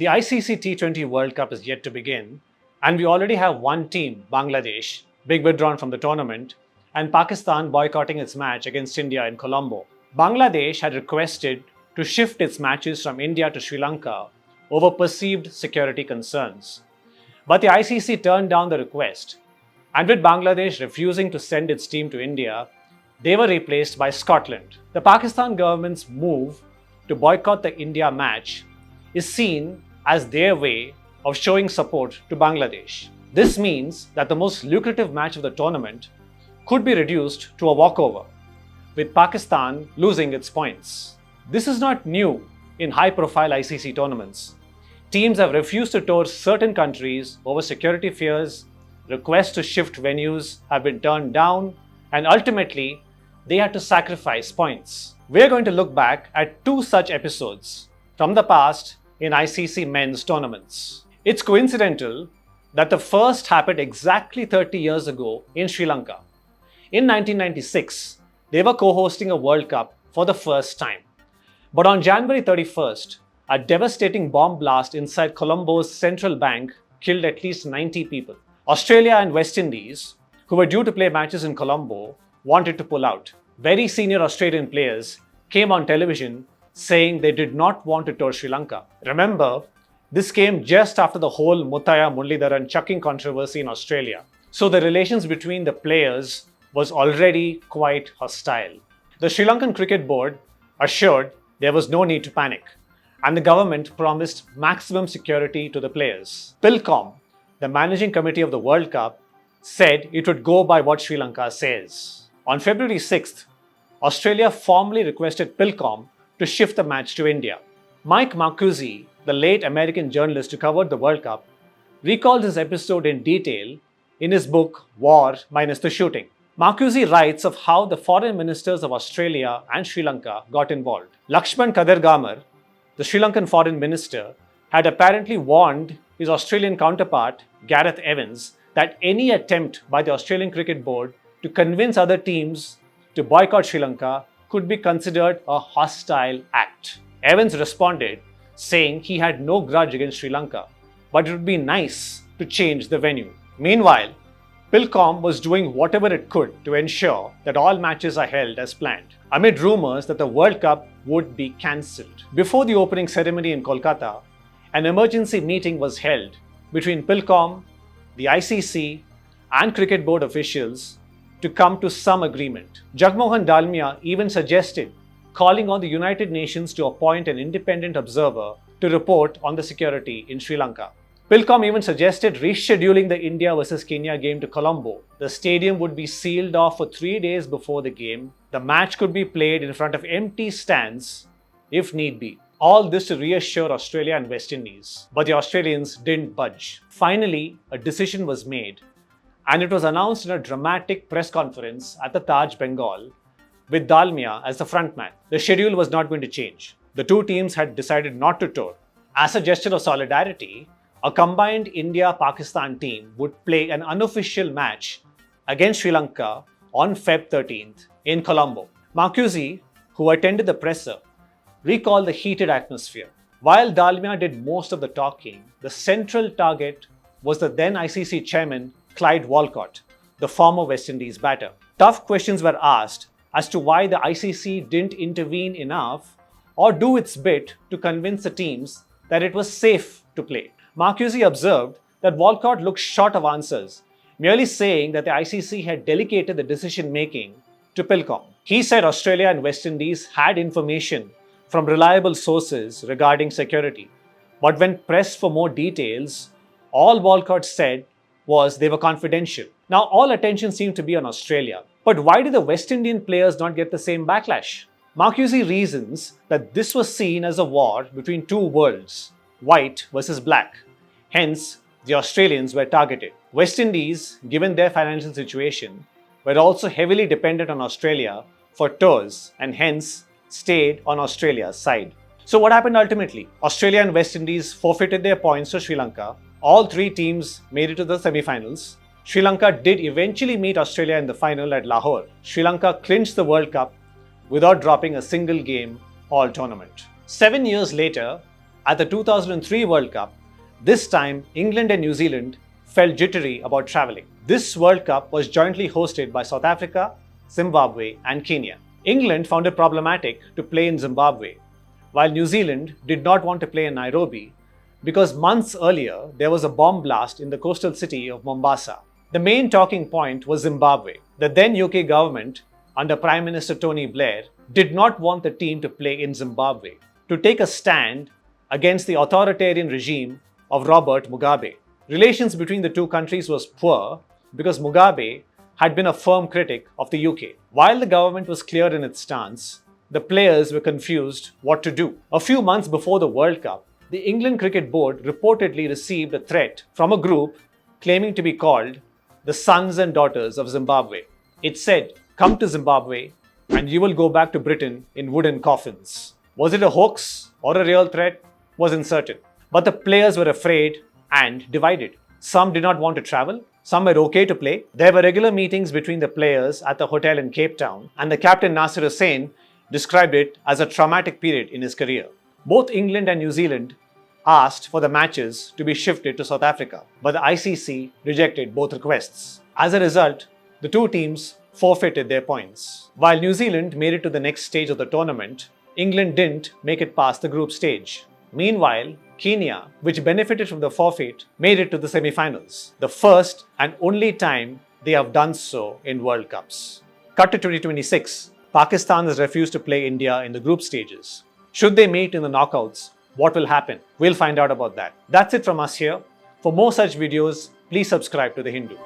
The ICC T20 World Cup is yet to begin, and we already have one team, Bangladesh, being withdrawn from the tournament, and Pakistan boycotting its match against India in Colombo. Bangladesh had requested to shift its matches from India to Sri Lanka over perceived security concerns. But the ICC turned down the request, and with Bangladesh refusing to send its team to India, they were replaced by Scotland. The Pakistan government's move to boycott the India match is seen as their way of showing support to Bangladesh. This means that the most lucrative match of the tournament could be reduced to a walkover, with Pakistan losing its points. This is not new in high-profile ICC tournaments. Teams have refused to tour certain countries over security fears, requests to shift venues have been turned down, and ultimately, they had to sacrifice points. We're going to look back at two such episodes from the past in ICC men's tournaments. It's coincidental that the first happened exactly 30 years ago in Sri Lanka. In 1996, they were co-hosting a World Cup for the first time. But on January 31st, a devastating bomb blast inside Colombo's central bank killed at least 90 people. Australia and West Indies, who were due to play matches in Colombo, wanted to pull out. Very senior Australian players came on television saying they did not want to tour Sri Lanka. Remember, this came just after the whole Muthaiya Muralidharan chucking controversy in Australia. So the relations between the players was already quite hostile. The Sri Lankan Cricket Board assured there was no need to panic, and the government promised maximum security to the players. PILCOM, the managing committee of the World Cup, said it would go by what Sri Lanka says. On February 6th, Australia formally requested PILCOM to shift the match to India. Mike Marcuzzi, the late American journalist who covered the World Cup, recalled this episode in detail in his book War Minus the Shooting. Marcuzzi writes of how the foreign ministers of Australia and Sri Lanka got involved. Lakshman Kadirgamar, the Sri Lankan foreign minister, had apparently warned his Australian counterpart, Gareth Evans, that any attempt by the Australian Cricket Board to convince other teams to boycott Sri Lanka could be considered a hostile act. Evans responded, saying he had no grudge against Sri Lanka, but it would be nice to change the venue. Meanwhile, PILCOM was doing whatever it could to ensure that all matches are held as planned, amid rumors that the World Cup would be cancelled. Before the opening ceremony in Kolkata, an emergency meeting was held between PILCOM, the ICC, and Cricket Board officials to come to some agreement. Jagmohan Dalmia even suggested calling on the United Nations to appoint an independent observer to report on the security in Sri Lanka. PILCOM even suggested rescheduling the India vs Kenya game to Colombo. The stadium would be sealed off for 3 days before the game. The match could be played in front of empty stands if need be. All this to reassure Australia and West Indies. But the Australians didn't budge. Finally, a decision was made, and it was announced in a dramatic press conference at the Taj Bengal, with Dalmia as the frontman. The schedule was not going to change. The two teams had decided not to tour. As a gesture of solidarity, a combined India-Pakistan team would play an unofficial match against Sri Lanka on Feb 13th in Colombo. Marcuzzi, who attended the presser, recalled the heated atmosphere. While Dalmia did most of the talking, the central target was the then ICC chairman Clyde Walcott, the former West Indies batter. Tough questions were asked as to why the ICC didn't intervene enough or do its bit to convince the teams that it was safe to play. Marcuzzi observed that Walcott looked short of answers, merely saying that the ICC had delegated the decision-making to PILCOM. He said Australia and West Indies had information from reliable sources regarding security, but when pressed for more details, all Walcott said was they were confidential. Now all attention seemed to be on Australia. But why did the West Indian players not get the same backlash? Marcuzzi reasons that this was seen as a war between two worlds, white versus black. Hence, the Australians were targeted. West Indies, given their financial situation, were also heavily dependent on Australia for tours and hence stayed on Australia's side. So what happened ultimately? Australia and West Indies forfeited their points to Sri Lanka. All three teams made it to the semi-finals. Sri Lanka did eventually meet Australia in the final at Lahore. Sri Lanka clinched the World Cup without dropping a single game all tournament. 7 years later, At the 2003 World Cup, this time England and New Zealand felt jittery about travelling. This World Cup was jointly hosted by South Africa, Zimbabwe and Kenya. England found it problematic to play in Zimbabwe, while New Zealand did not want to play in Nairobi because months earlier there was a bomb blast in the coastal city of Mombasa. The main talking point was Zimbabwe. The then UK government, under Prime Minister Tony Blair, did not want the team to play in Zimbabwe, to take a stand against the authoritarian regime of Robert Mugabe. Relations between the two countries was poor because Mugabe had been a firm critic of the UK. While the government was clear in its stance, the players were confused what to do. A few months before the World Cup, the England Cricket Board reportedly received a threat from a group claiming to be called the Sons and Daughters of Zimbabwe. It said, "Come to Zimbabwe and you will go back to Britain in wooden coffins." Was it a hoax or a real threat? Was uncertain. But the players were afraid and divided. Some did not want to travel. Some were okay to play. There were regular meetings between the players at the hotel in Cape Town, and the captain Nasir Hussain described it as a traumatic period in his career. Both England and New Zealand asked for the matches to be shifted to South Africa, but the ICC rejected both requests. As a result, the two teams forfeited their points. While New Zealand made it to the next stage of the tournament, England didn't make it past the group stage. Meanwhile, Kenya, which benefited from the forfeit, made it to the semi-finals, the first and only time they have done so in World Cups. Cut to 2026. Pakistan has refused to play India in the group stages. Should they meet in the knockouts, what will happen? We'll find out about that. That's it from us here. For more such videos, please subscribe to The Hindu.